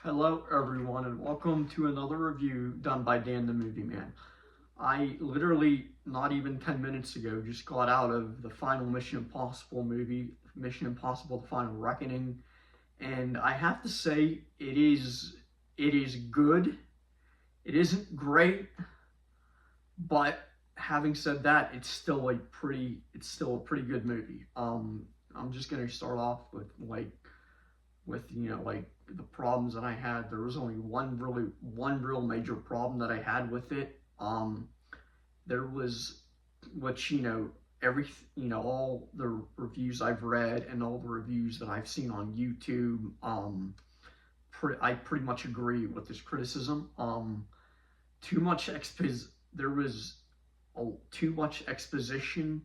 Hello everyone and welcome to another review done by Dan the Movie Man. I literally, not even 10 minutes ago, just got out of the final Mission Impossible movie, Mission Impossible The Final Reckoning, and I have to say it is good. It isn't great, but having said that, it's still a pretty good movie. I'm just gonna start off with the problems that I had. There was only one real major problem that I had with it. There was which every all the reviews I've read and all the reviews that I've seen on YouTube. I pretty much agree with this criticism. Too much expos. There was too much exposition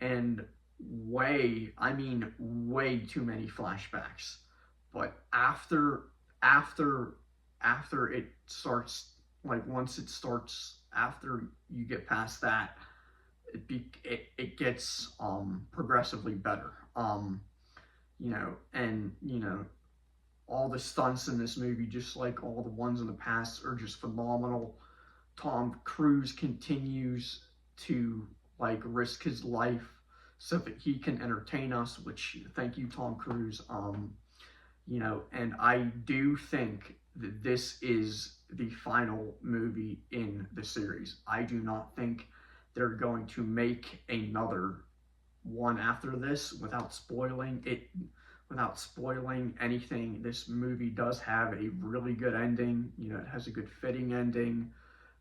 and way too many flashbacks. But after it starts, like once it starts, after you get past that, it gets progressively better. And all the stunts in this movie, just like all the ones in the past, are just phenomenal. Tom Cruise continues to risk his life so that he can entertain us, which thank you, Tom Cruise. And I do think that this is the final movie in the series. I do not think they're going to make another one after this without spoiling anything. This movie does have a really good ending. It has a good fitting ending.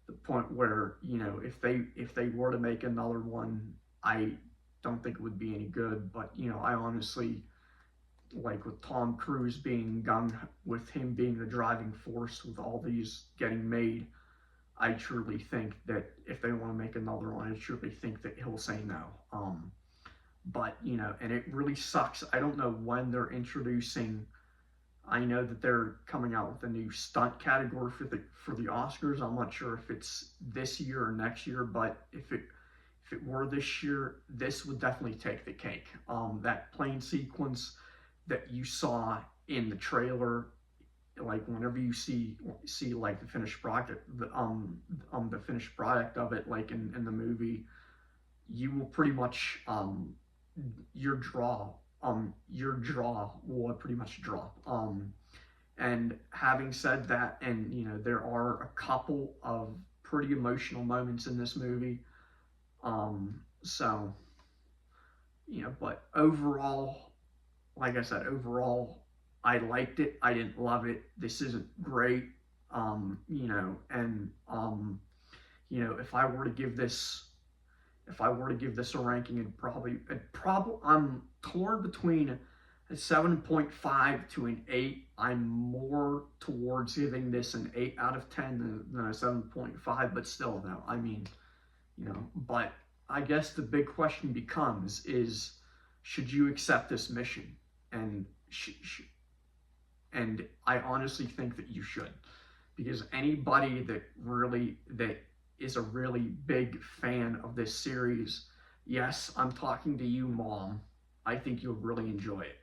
The point where, if they were to make another one, I don't think it would be any good. But I honestly, like, with Tom Cruise with him being the driving force with all these getting made, I truly think that if they want to make another one, I truly think that he'll say no. But and it really sucks. I don't know when they're introducing. I know that they're coming out with a new stunt category for the Oscars. I'm not sure if it's this year or next year, but if it were this year, this would definitely take the cake. That plane sequence that you saw in the trailer, like whenever you see like the finished product, the finished product of it, like in the movie, you will pretty much your jaw will pretty much drop. And having said that, and there are a couple of pretty emotional moments in this movie. So but overall, like I said, I liked it. I didn't love it. This isn't great. And if I were to give this a ranking, I'm torn between a 7.5 to an 8. I'm more towards giving this an 8 out of 10 than a 7.5, but still, though, but I guess the big question becomes is, should you accept this mission? And and I honestly think that you should, because anybody that is a really big fan of this series, yes, I'm talking to you, Mom. I think you'll really enjoy it.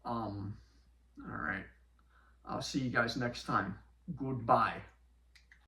All right. I'll see you guys next time. Goodbye.